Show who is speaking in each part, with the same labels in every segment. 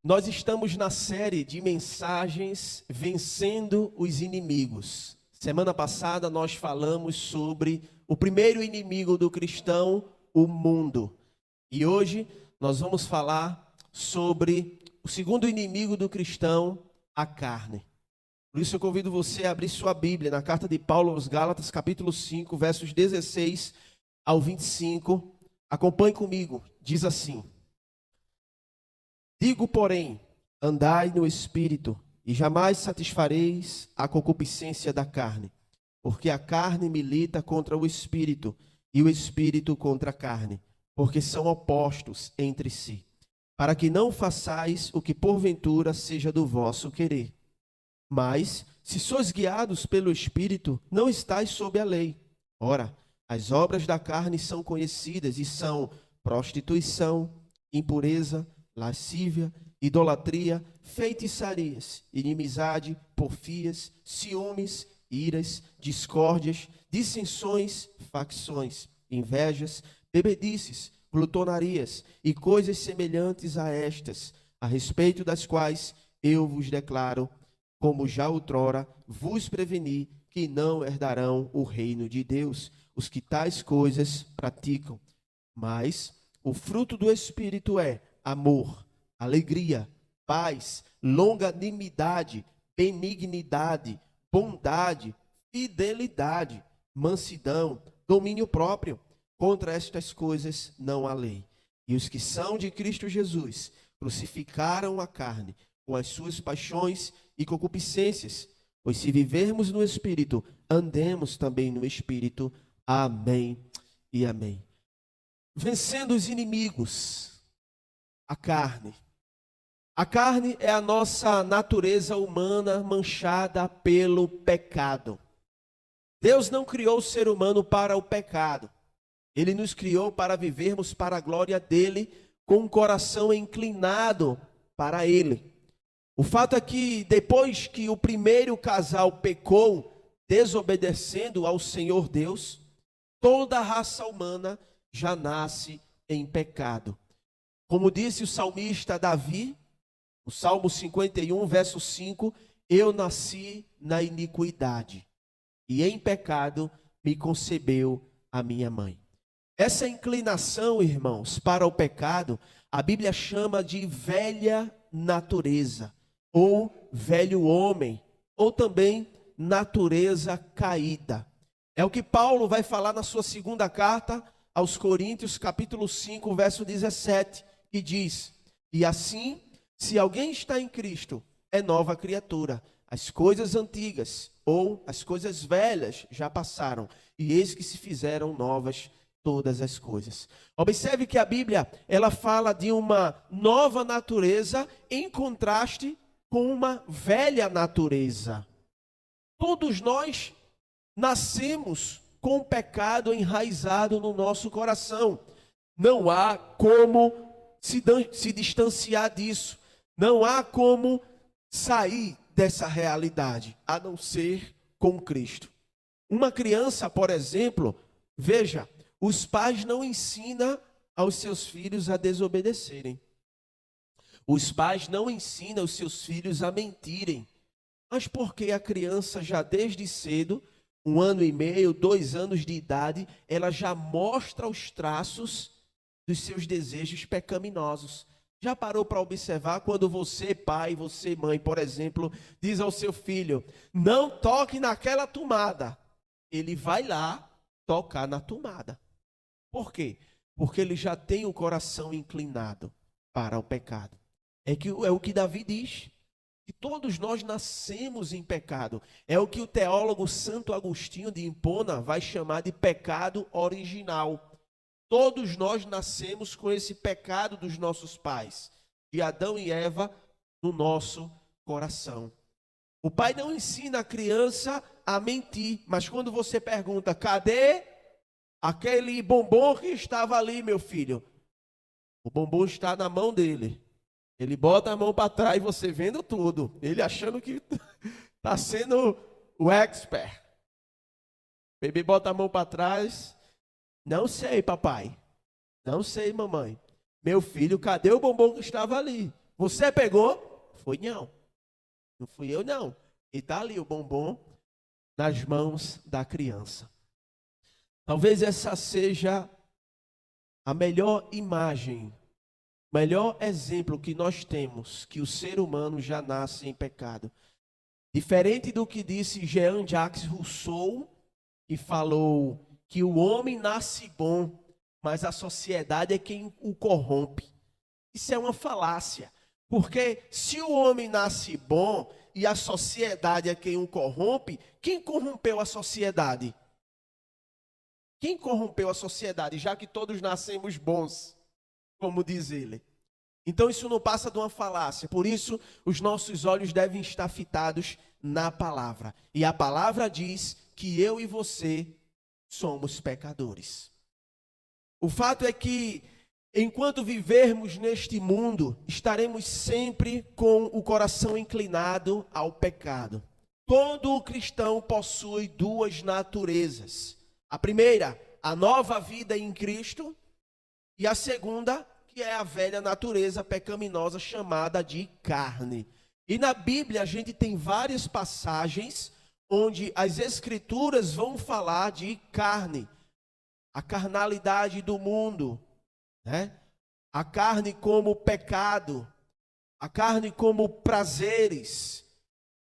Speaker 1: Nós estamos na série de mensagens Vencendo os Inimigos. Semana passada nós falamos sobre o primeiro inimigo do cristão, o mundo. E hoje nós vamos falar sobre o segundo inimigo do cristão, a carne. Por isso eu convido você a abrir sua Bíblia na carta de Paulo aos Gálatas, capítulo 5, versos 16 ao 25. Acompanhe comigo, diz assim: Digo, porém, andai no Espírito, e jamais satisfareis a concupiscência da carne, porque a carne milita contra o Espírito, e o Espírito contra a carne, porque são opostos entre si, para que não façais o que porventura seja do vosso querer. Mas, se sois guiados pelo Espírito, não estáis sob a lei. Ora, as obras da carne são conhecidas e são prostituição, impureza, lascívia, idolatria, feitiçarias, inimizade, porfias, ciúmes, iras, discórdias, dissensões, facções, invejas, bebedices, glutonarias e coisas semelhantes a estas, a respeito das quais eu vos declaro, como já outrora vos preveni, que não herdarão o reino de Deus os que tais coisas praticam. Mas o fruto do Espírito é amor, alegria, paz, longanimidade, benignidade, bondade, fidelidade, mansidão, domínio próprio. Contra estas coisas não há lei. E os que são de Cristo Jesus crucificaram a carne com as suas paixões e concupiscências. Pois se vivermos no Espírito, andemos também no Espírito. Amém e amém. Vencendo os inimigos. A carne. A carne é a nossa natureza humana manchada pelo pecado. Deus não criou o ser humano para o pecado. Ele nos criou para vivermos para a glória dele, com um coração inclinado para ele. O fato é que depois que o primeiro casal pecou, desobedecendo ao Senhor Deus, toda a raça humana já nasce em pecado. Como disse o salmista Davi, o Salmo 51, verso 5, eu nasci na iniquidade, e em pecado me concebeu a minha mãe. Essa inclinação, irmãos, para o pecado, a Bíblia chama de velha natureza, ou velho homem, ou também natureza caída. É o que Paulo vai falar na sua segunda carta aos Coríntios, capítulo 5, verso 17, que diz: E assim, se alguém está em Cristo, é nova criatura. As coisas antigas ou as coisas velhas já passaram, e eis que se fizeram novas todas as coisas. Observe que a Bíblia, ela fala de uma nova natureza em contraste com uma velha natureza. Todos nós nascemos com o pecado enraizado no nosso coração. Não há como se distanciar disso. Não há como sair dessa realidade, a não ser com Cristo. Uma criança, por exemplo, veja, os pais não ensinam aos seus filhos a desobedecerem. Os pais não ensinam os seus filhos a mentirem. Mas porque a criança já desde cedo, 1 ano e meio, 2 anos de idade, ela já mostra os traços dos seus desejos pecaminosos. Já parou para observar quando você, pai, você, mãe, por exemplo, diz ao seu filho, não toque naquela tomada. Ele vai lá tocar na tomada. Por quê? Porque ele já tem o coração inclinado para o pecado. É o que Davi diz. Que todos nós nascemos em pecado. É o que o teólogo Santo Agostinho de Hipona vai chamar de pecado original. Todos nós nascemos com esse pecado dos nossos pais, de Adão e Eva, no nosso coração. O pai não ensina a criança a mentir, mas quando você pergunta, cadê aquele bombom que estava ali, meu filho? O bombom está na mão dele. Ele bota a mão para trás e você vendo tudo. Ele achando que está sendo o expert. O bebê bota a mão para trás. Não sei, papai. Não sei, mamãe. Meu filho, cadê o bombom que estava ali? Você pegou? Foi não. Não fui eu, não. E tá ali o bombom nas mãos da criança. Talvez essa seja a melhor imagem, o melhor exemplo que nós temos, que o ser humano já nasce em pecado. Diferente do que disse Jean-Jacques Rousseau, que falou que o homem nasce bom, mas a sociedade é quem o corrompe. Isso é uma falácia, porque se o homem nasce bom e a sociedade é quem o corrompe, quem corrompeu a sociedade? Quem corrompeu a sociedade, já que todos nascemos bons, como diz ele? Então isso não passa de uma falácia, por isso os nossos olhos devem estar fitados na palavra. E a palavra diz que eu e você somos pecadores. O fato é que, enquanto vivermos neste mundo, estaremos sempre com o coração inclinado ao pecado. Todo cristão possui duas naturezas. A primeira, a nova vida em Cristo, e a segunda, que é a velha natureza pecaminosa chamada de carne. E na Bíblia a gente tem várias passagens onde as Escrituras vão falar de carne, a carnalidade do mundo, né? A carne como pecado, a carne como prazeres.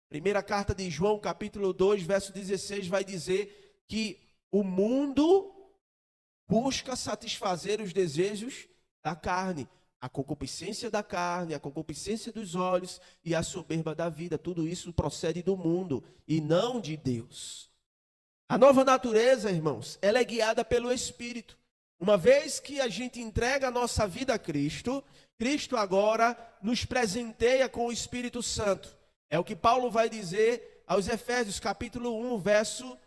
Speaker 1: Primeira carta de João, capítulo 2, verso 16, vai dizer que o mundo busca satisfazer os desejos da carne, a concupiscência da carne, a concupiscência dos olhos e a soberba da vida. Tudo isso procede do mundo e não de Deus. A nova natureza, irmãos, ela é guiada pelo Espírito. Uma vez que a gente entrega a nossa vida a Cristo, Cristo agora nos presenteia com o Espírito Santo. É o que Paulo vai dizer aos Efésios, capítulo 1, verso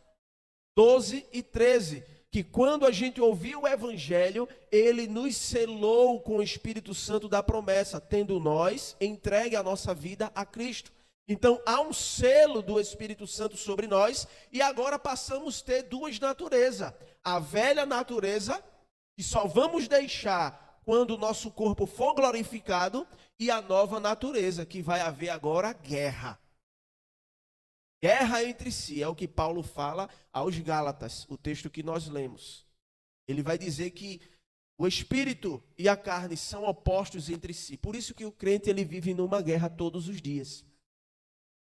Speaker 1: 12 e 13. Que quando a gente ouviu o Evangelho, ele nos selou com o Espírito Santo da promessa, tendo nós entregue a nossa vida a Cristo. Então há um selo do Espírito Santo sobre nós e agora passamos a ter duas naturezas. A velha natureza, que só vamos deixar quando o nosso corpo for glorificado, e a nova natureza, que vai haver agora guerra. Guerra entre si, é o que Paulo fala aos Gálatas, o texto que nós lemos. Ele vai dizer que o espírito e a carne são opostos entre si. Por isso que o crente ele vive numa guerra todos os dias.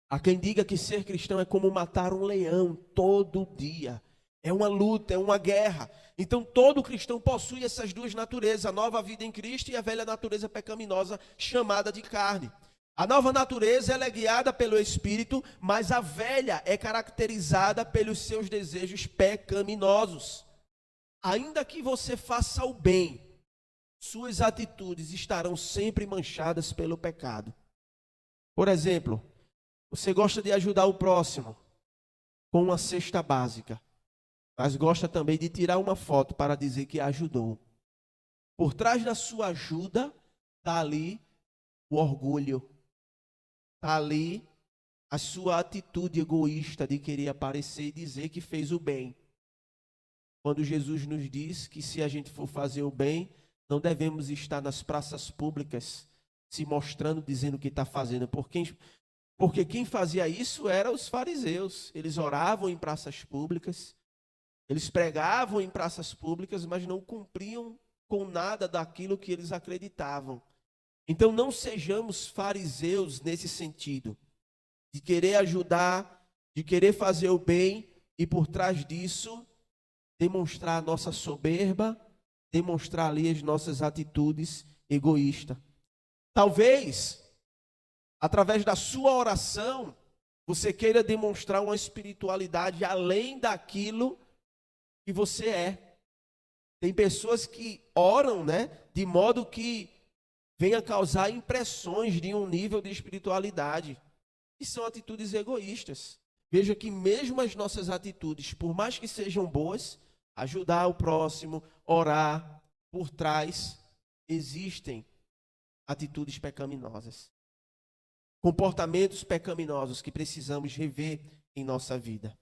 Speaker 1: Há quem diga que ser cristão é como matar um leão todo dia. É uma luta, é uma guerra. Então todo cristão possui essas duas naturezas, a nova vida em Cristo e a velha natureza pecaminosa chamada de carne. A nova natureza ela é guiada pelo Espírito, mas a velha é caracterizada pelos seus desejos pecaminosos. Ainda que você faça o bem, suas atitudes estarão sempre manchadas pelo pecado. Por exemplo, você gosta de ajudar o próximo com uma cesta básica, mas gosta também de tirar uma foto para dizer que ajudou. Por trás da sua ajuda está ali o orgulho, está ali a sua atitude egoísta de querer aparecer e dizer que fez o bem. Quando Jesus nos diz que se a gente for fazer o bem, não devemos estar nas praças públicas se mostrando, dizendo que está fazendo. Porque quem fazia isso eram os fariseus. Eles oravam em praças públicas, eles pregavam em praças públicas, mas não cumpriam com nada daquilo que eles acreditavam. Então não sejamos fariseus nesse sentido, de querer ajudar, de querer fazer o bem e por trás disso demonstrar a nossa soberba, demonstrar ali as nossas atitudes egoístas. Talvez, através da sua oração, você queira demonstrar uma espiritualidade além daquilo que você é. Tem pessoas que oram, né, de modo que venha causar impressões de um nível de espiritualidade. E são atitudes egoístas. Veja que mesmo as nossas atitudes, por mais que sejam boas, ajudar o próximo, orar, por trás existem atitudes pecaminosas. Comportamentos pecaminosos que precisamos rever em nossa vida.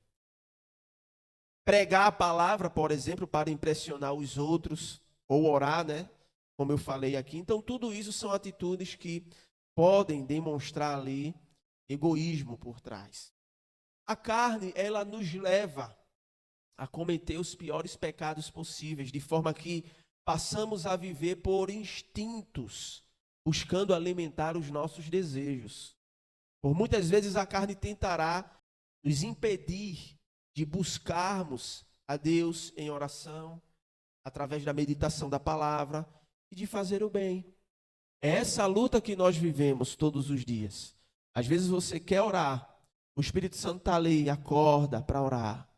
Speaker 1: Pregar a palavra, por exemplo, para impressionar os outros, ou orar, né? Como eu falei aqui. Então, tudo isso são atitudes que podem demonstrar ali egoísmo por trás. A carne, ela nos leva a cometer os piores pecados possíveis, de forma que passamos a viver por instintos, buscando alimentar os nossos desejos. Por muitas vezes a carne tentará nos impedir de buscarmos a Deus em oração, através da meditação da palavra e de fazer o bem. É essa luta que nós vivemos todos os dias. Às vezes você quer orar, o Espírito Santo está ali, acorda para orar.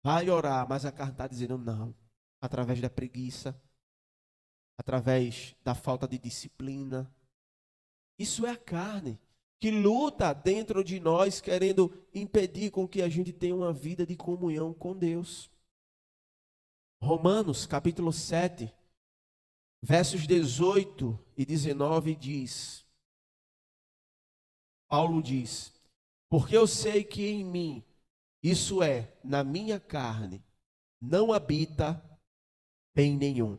Speaker 1: Vai orar, mas a carne está dizendo não. Através da preguiça, através da falta de disciplina. Isso é a carne, que luta dentro de nós, querendo impedir com que a gente tenha uma vida de comunhão com Deus. Romanos, capítulo 7, versos 18 e 19 diz, Paulo diz, porque eu sei que em mim, isso é, na minha carne, não habita bem nenhum.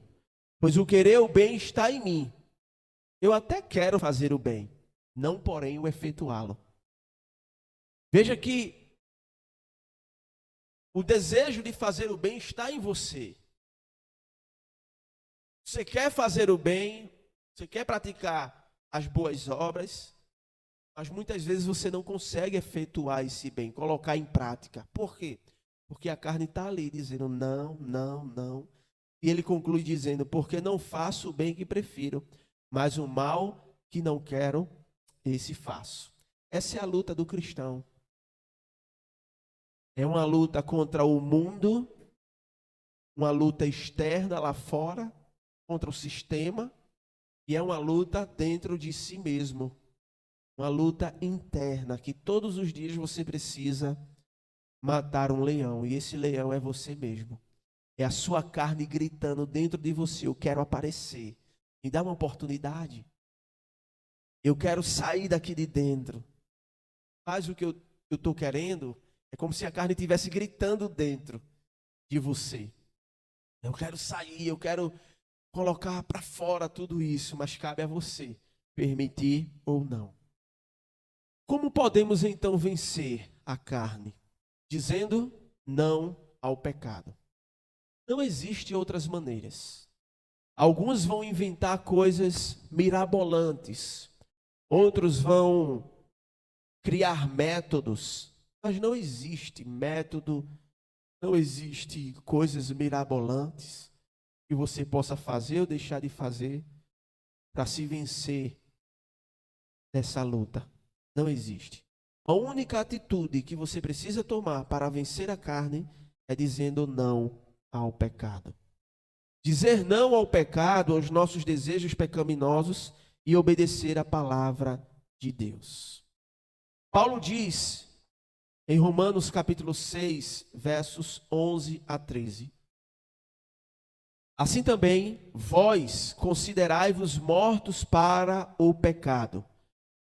Speaker 1: Pois o querer o bem está em mim. Eu até quero fazer o bem, não porém o efetuá-lo. Veja que o desejo de fazer o bem está em você. Você quer fazer o bem, você quer praticar as boas obras, mas muitas vezes você não consegue efetuar esse bem, colocar em prática. Por quê? Porque a carne está ali dizendo não, não, não. E ele conclui dizendo, porque não faço o bem que prefiro, mas o mal que não quero, esse faço. Essa é a luta do cristão. É uma luta contra o mundo, uma luta externa lá fora, contra o sistema, e é uma luta dentro de si mesmo. Uma luta interna, que todos os dias você precisa matar um leão, e esse leão é você mesmo. É a sua carne gritando dentro de você, eu quero aparecer, me dá uma oportunidade. Eu quero sair daqui de dentro. Faz o que eu estou querendo, é como se a carne estivesse gritando dentro de você. Eu quero sair, eu quero colocar para fora tudo isso, mas cabe a você permitir ou não. Como podemos então vencer a carne? Dizendo não ao pecado. Não existe outras maneiras. Alguns vão inventar coisas mirabolantes, outros vão criar métodos, mas não existe método, não existe coisas mirabolantes que você possa fazer ou deixar de fazer para se vencer dessa luta. Não existe. A única atitude que você precisa tomar para vencer a carne é dizendo não ao pecado. Dizer não ao pecado, aos nossos desejos pecaminosos e obedecer a palavra de Deus. Paulo diz em Romanos capítulo 6, versos 11 a 13. Assim também, vós considerai-vos mortos para o pecado,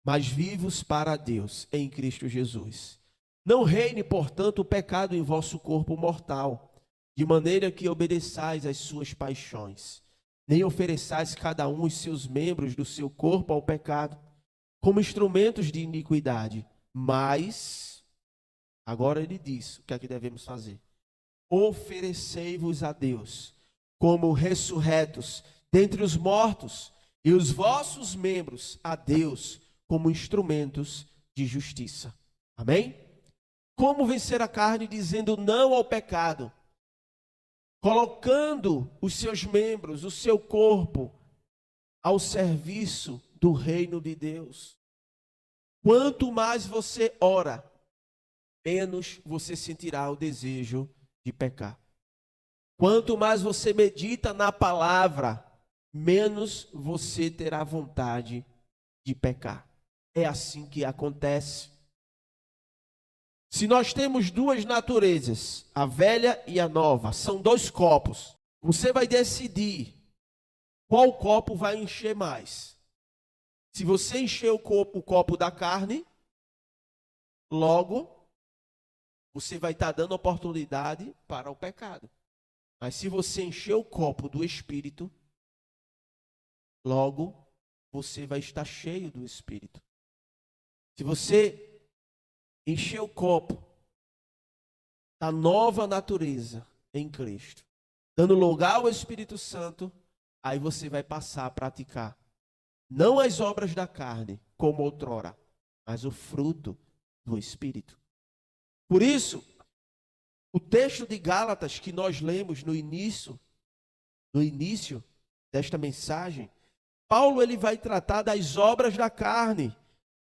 Speaker 1: mas vivos para Deus em Cristo Jesus. Não reine, portanto, o pecado em vosso corpo mortal, de maneira que obedeçais às suas paixões, nem ofereçais cada um os seus membros do seu corpo ao pecado, como instrumentos de iniquidade, mas, agora ele diz o que é que devemos fazer. Oferecei-vos a Deus, como ressurretos dentre os mortos, e os vossos membros a Deus, como instrumentos de justiça. Amém? Como vencer a carne dizendo não ao pecado? Colocando os seus membros, o seu corpo, ao serviço do reino de Deus. Quanto mais você ora, menos você sentirá o desejo de pecar. Quanto mais você medita na palavra, menos você terá vontade de pecar. É assim que acontece. Se nós temos duas naturezas, a velha e a nova, são dois copos. Você vai decidir qual copo vai encher mais. Se você encher o copo da carne, logo você vai estar dando oportunidade para o pecado. Mas se você encher o copo do Espírito, logo você vai estar cheio do Espírito. Se você encher o copo da nova natureza em Cristo, dando lugar ao Espírito Santo, aí você vai passar a praticar não as obras da carne, como outrora, mas o fruto do Espírito. Por isso, o texto de Gálatas que nós lemos no início desta mensagem, Paulo ele vai tratar das obras da carne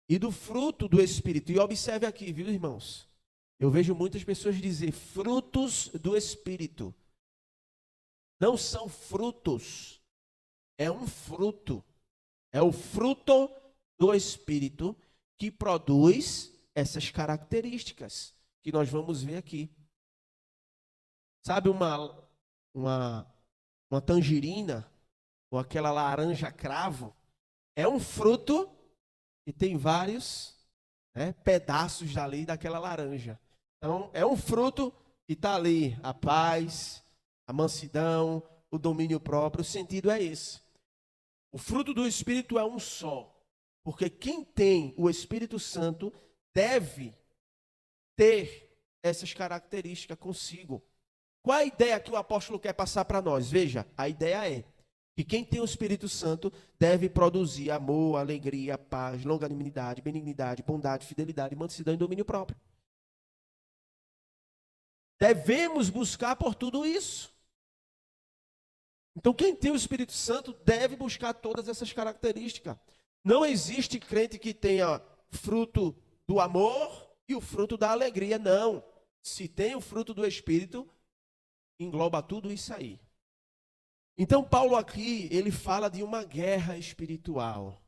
Speaker 1: e do fruto do Espírito. E observe aqui, viu, irmãos? Eu vejo muitas pessoas dizer frutos do Espírito. Não são frutos, é um fruto. É o fruto do Espírito que produz essas características que nós vamos ver aqui. Sabe uma tangerina ou aquela laranja cravo? É um fruto e tem vários pedaços dali daquela laranja. Então, é um fruto que está ali, a paz, a mansidão, o domínio próprio. O sentido é esse. O fruto do Espírito é um só, porque quem tem o Espírito Santo deve ter essas características consigo. Qual a ideia que o apóstolo quer passar para nós? Veja, a ideia é que quem tem o Espírito Santo deve produzir amor, alegria, paz, longanimidade, benignidade, bondade, fidelidade, mansidão e domínio próprio. Devemos buscar por tudo isso. Então, quem tem o Espírito Santo deve buscar todas essas características. Não existe crente que tenha fruto do amor e o fruto da alegria, não. Se tem o fruto do Espírito, engloba tudo isso aí. Então, Paulo aqui, ele fala de uma guerra espiritual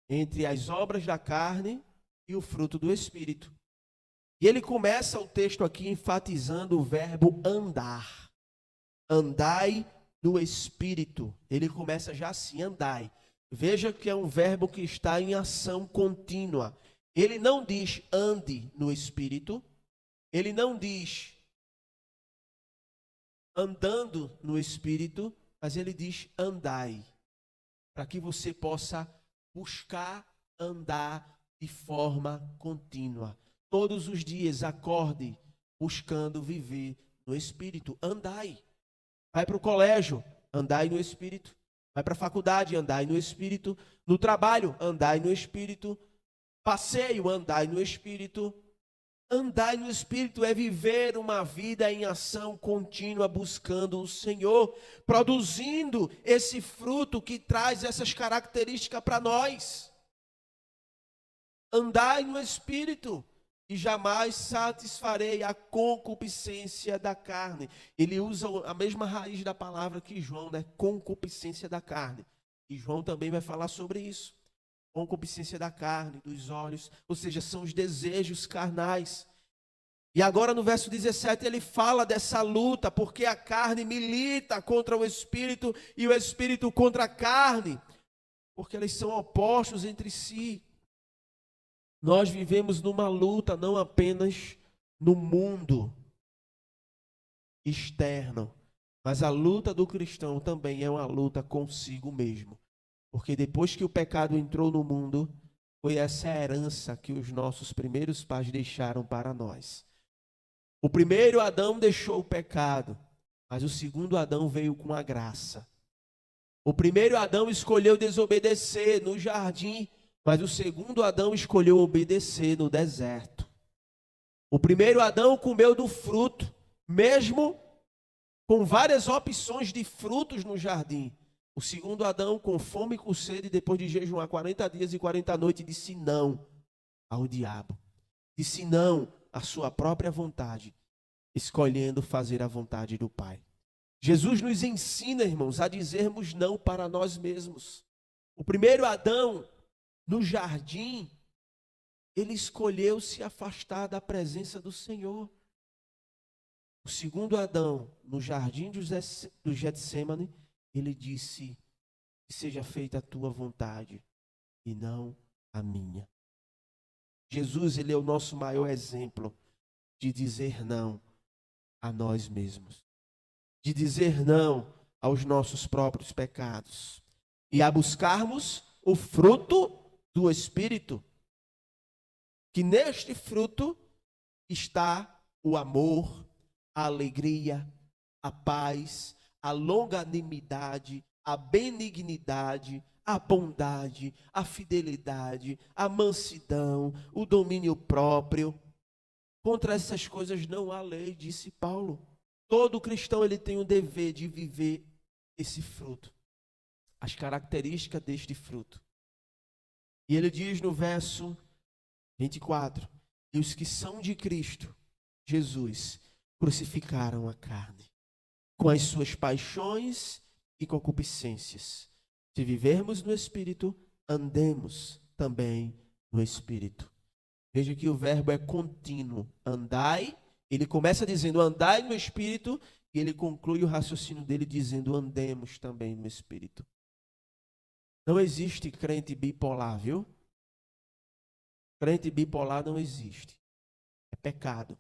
Speaker 1: entre as obras da carne e o fruto do Espírito. E ele começa o texto aqui enfatizando o verbo andar. Andai no Espírito. Ele começa já assim, andai. Veja que é um verbo que está em ação contínua. Ele não diz ande no Espírito. Ele não diz andando no Espírito, mas ele diz andai. Para que você possa buscar andar de forma contínua. Todos os dias acorde buscando viver no Espírito. Andai. Vai para o colégio, andai no Espírito. Vai para a faculdade, andai no Espírito. No trabalho, andai no Espírito. Passeio, andai no Espírito. Andai no Espírito é viver uma vida em ação contínua, buscando o Senhor, produzindo esse fruto que traz essas características para nós. Andai no Espírito. E jamais satisfarei a concupiscência da carne. Ele usa a mesma raiz da palavra que João, né? Concupiscência da carne. E João também vai falar sobre isso. Concupiscência da carne, dos olhos, ou seja, são os desejos carnais. E agora no verso 17 ele fala dessa luta, porque a carne milita contra o Espírito e o Espírito contra a carne, porque eles são opostos entre si. Nós vivemos numa luta não apenas no mundo externo, mas a luta do cristão também é uma luta consigo mesmo. Porque depois que o pecado entrou no mundo, foi essa herança que os nossos primeiros pais deixaram para nós. O primeiro Adão deixou o pecado, mas o segundo Adão veio com a graça. O primeiro Adão escolheu desobedecer no jardim, mas o segundo Adão escolheu obedecer no deserto. O primeiro Adão comeu do fruto, mesmo com várias opções de frutos no jardim. O segundo Adão, com fome e com sede, depois de jejuar 40 dias e 40 noites, disse não ao diabo. Disse não à sua própria vontade, escolhendo fazer a vontade do Pai. Jesus nos ensina, irmãos, a dizermos não para nós mesmos. O primeiro Adão, no jardim, ele escolheu se afastar da presença do Senhor. O segundo Adão, no jardim do Getsêmani, ele disse: que seja feita a tua vontade e não a minha. Jesus, ele é o nosso maior exemplo de dizer não a nós mesmos, de dizer não aos nossos próprios pecados, e a buscarmos o fruto do Espírito. Que neste fruto está o amor, a alegria, a paz, a longanimidade, a benignidade, a bondade, a fidelidade, a mansidão, o domínio próprio. Contra essas coisas não há lei, disse Paulo. Todo cristão ele tem o dever de viver esse fruto, as características deste fruto. E ele diz no verso 24, e os que são de Cristo Jesus crucificaram a carne, com as suas paixões e concupiscências. Se vivermos no Espírito, andemos também no Espírito. Veja que o verbo é contínuo. Andai, ele começa dizendo andai no Espírito, e ele conclui o raciocínio dele dizendo andemos também no Espírito. Não existe crente bipolar, viu? Crente bipolar não existe. É pecado.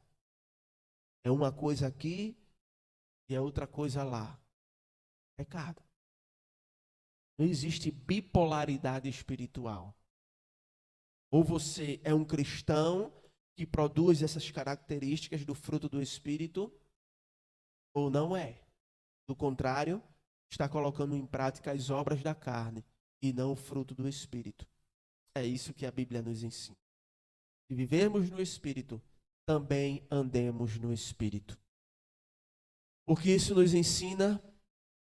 Speaker 1: É uma coisa aqui e é outra coisa lá. Pecado. Não existe bipolaridade espiritual. Ou você é um cristão que produz essas características do fruto do Espírito, ou não é. Do contrário, está colocando em prática as obras da carne e não o fruto do Espírito. É isso que a Bíblia nos ensina. Se vivermos no Espírito, também andemos no Espírito. O que isso nos ensina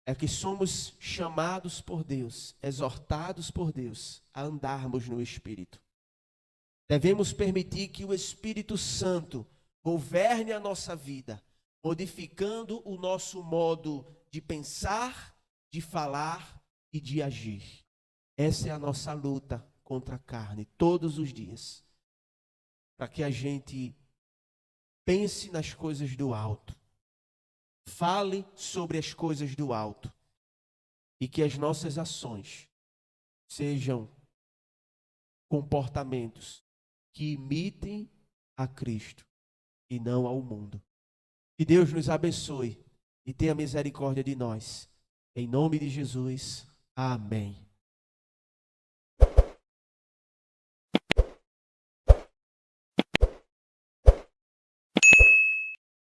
Speaker 1: é que somos chamados por Deus, exortados por Deus a andarmos no Espírito. Devemos permitir que o Espírito Santo governe a nossa vida, modificando o nosso modo de pensar, de falar e de agir. Essa é a nossa luta contra a carne, todos os dias. Para que a gente pense nas coisas do alto, fale sobre as coisas do alto e que as nossas ações sejam comportamentos que imitem a Cristo e não ao mundo. Que Deus nos abençoe e tenha misericórdia de nós. Em nome de Jesus, amém.